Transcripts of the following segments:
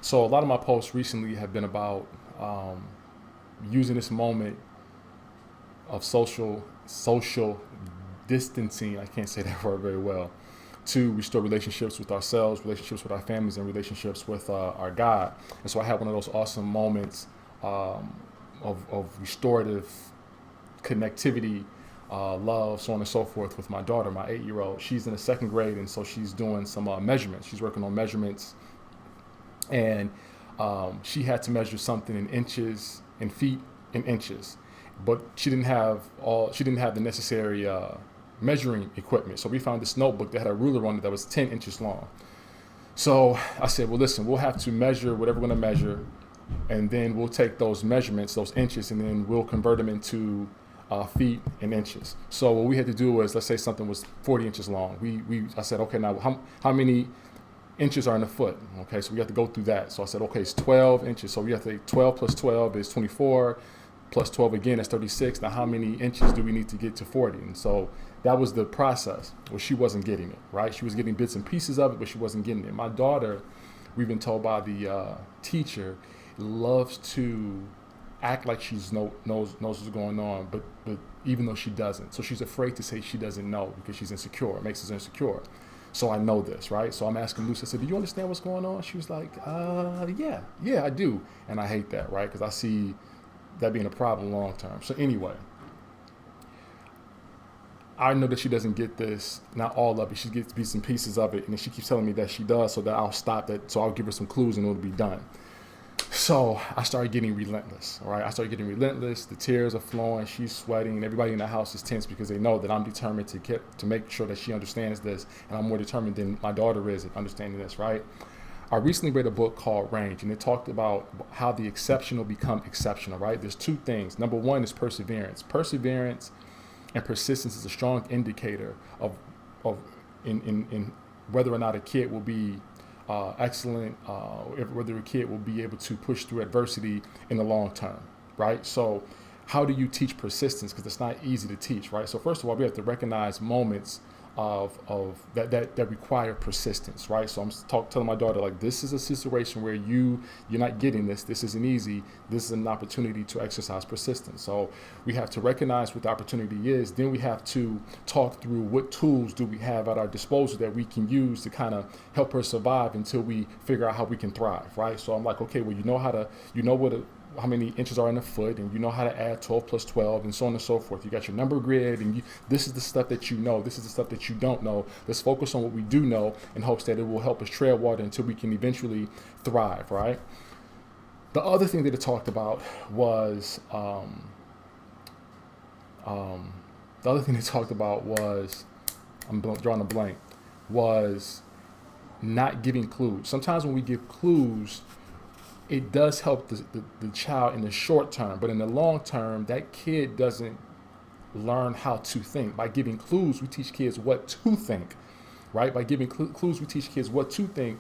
So a lot of my posts recently have been about using this moment of social distancing. I can't say that word very well. To restore relationships with ourselves, relationships with our families, and relationships with our God. And so I had one of those awesome moments of restorative connectivity, love, so on and so forth, with my daughter, my 8-year-old. She's in the second grade, and so she's doing some measurements. She's working on measurements, and she had to measure something in inches, in feet, in inches, but she didn't have the necessary measuring equipment. So we found this notebook that had a ruler on it that was 10 inches long. So I said, well, listen, we'll have to measure whatever we're going to measure, and then we'll take those measurements, those inches, and then we'll convert them into feet and inches. So what we had to do was, let's say something was 40 inches long. I said, okay, now how many inches are in a foot? Okay, so we have to go through that. So I said, okay, it's 12 inches. So we have to take 12 plus 12 is 24, plus 12 again, that's 36. Now how many inches do we need to get to 40? And so that was the process. Well, she wasn't getting it, right? She was getting bits and pieces of it, but she wasn't getting it. My daughter, we've been told by the teacher, loves to act like she knows what's going on, but even though she doesn't. So she's afraid to say she doesn't know because she's insecure. It makes us insecure. So I know this, right? So I'm asking Lucy, I said, do you understand what's going on? She was like, yeah, I do. And I hate that, right? Because I see that being a problem long term. So anyway, I know that she doesn't get this, not all of it. She gets bits and pieces of it, and then she keeps telling me that she does, so that I'll stop that. So I'll give her some clues and it'll be done. So I started getting relentless, all right? I started getting relentless. The tears are flowing. She's sweating, and everybody in the house is tense because they know that I'm determined to make sure that she understands this, and I'm more determined than my daughter is at understanding this, right? I recently read a book called Range, and it talked about how the exceptional become exceptional, right? There's two things. Number one is perseverance. Perseverance and persistence is a strong indicator of in whether or not a kid will be excellent, whether a kid will be able to push through adversity in the long term, right? So how do you teach persistence? Because it's not easy to teach, right? So first of all, we have to recognize moments of that require persistence, right? So I'm telling my daughter, like, this is a situation where you're not getting this. This isn't easy. This is an opportunity to exercise persistence. So we have to recognize what the opportunity is. Then we have to talk through what tools do we have at our disposal that we can use to kind of help her survive until we figure out how we can thrive, right? So I'm like, okay, well, how many inches are in a foot, and you know how to add 12 plus 12, and so on and so forth. You got your number grid, and this is the stuff that you know. This is the stuff that you don't know. Let's focus on what we do know in hopes that it will help us tread water until we can eventually thrive, right? The other thing that it talked about was, I'm drawing a blank, was not giving clues. Sometimes when we give clues, it does help the child in the short term, but in the long term, that kid doesn't learn how to think. By giving clues, we teach kids what to think, right? By giving clues, we teach kids what to think,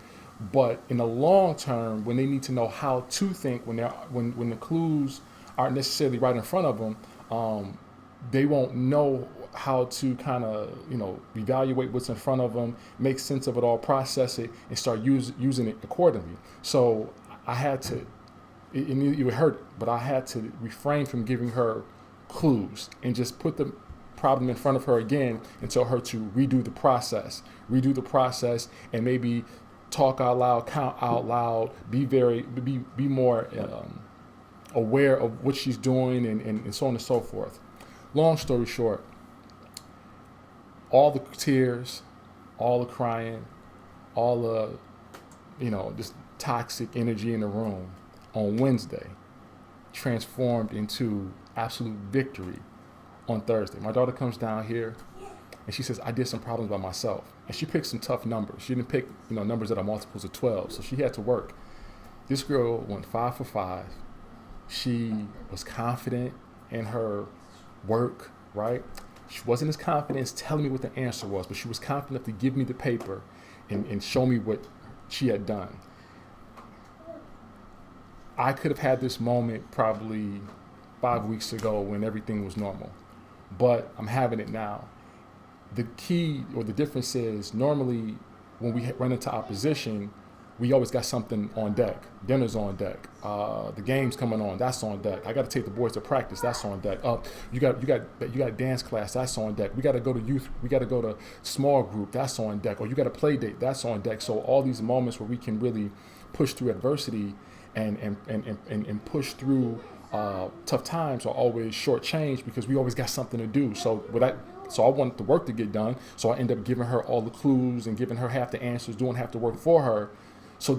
but in the long term, when they need to know how to think, when the clues aren't necessarily right in front of them, they won't know how to kind of, evaluate what's in front of them, make sense of it all, process it, and start using it accordingly. So I had to, it would hurt, but I had to refrain from giving her clues and just put the problem in front of her again and tell her to redo the process, and maybe talk out loud, count out loud, be more aware of what she's doing, and so on and so forth. Long story short, all the tears, all the crying, all the, just toxic energy in the room on Wednesday transformed into absolute victory on Thursday. My daughter comes down here and she says, I did some problems by myself. And she picked some tough numbers. She didn't pick, numbers that are multiples of 12. So she had to work. This girl went 5 for 5. She was confident in her work, right? She wasn't as confident as telling me what the answer was, but she was confident enough to give me the paper and show me what she had done. I could have had this moment probably 5 weeks ago when everything was normal, but I'm having it now. The key or the difference is, normally when we run into opposition, we always got something on deck. Dinner's on deck. The game's coming on. That's on deck. I got to take the boys to practice. That's on deck. You got dance class. That's on deck. We got to go to youth. We got to go to small group. That's on deck. Or you got a play date. That's on deck. So all these moments where we can really push through adversity and push through tough times are always shortchanged because we always got something to do. So I wanted the work to get done. So I end up giving her all the clues and giving her half the answers, doing half the work for her, so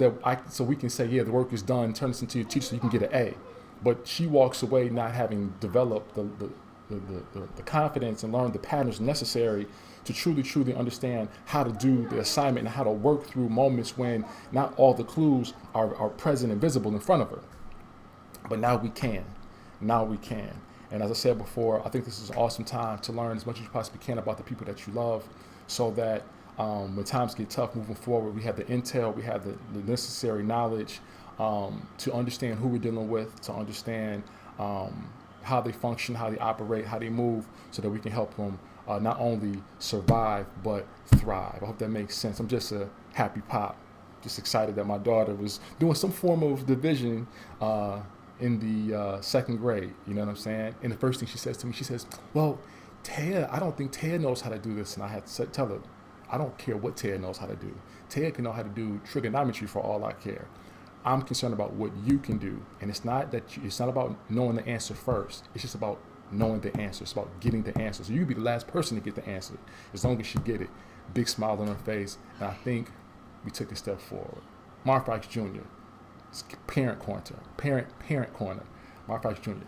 we can say, yeah, the work is done. Turn this into your teacher so you can get an A. But she walks away not having developed the confidence and learned the patterns necessary to truly understand how to do the assignment and how to work through moments when not all the clues are present and visible in front of her. But now we can. And as I said before, I think this is an awesome time to learn as much as you possibly can about the people that you love, so that when times get tough moving forward, we have the intel, we have the necessary knowledge to understand who we're dealing with, to understand how they function, how they operate, how they move, so that we can help them not only survive, but thrive. I hope that makes sense. I'm just a happy pop, just excited that my daughter was doing some form of division in the second grade, you know what I'm saying? And the first thing she says to me, she says, well, Ted, I don't think Ted knows how to do this. And I had to tell her, I don't care what Ted knows how to do. Ted can know how to do trigonometry for all I care. I'm concerned about what you can do. And it's not about knowing the answer first. It's just about knowing the answer. It's about getting the answer. So you can be the last person to get the answer, as long as you get it. Big smile on her face. And I think we took a step forward. Marv Fox Jr. It's parent corner. Marv Fox Jr.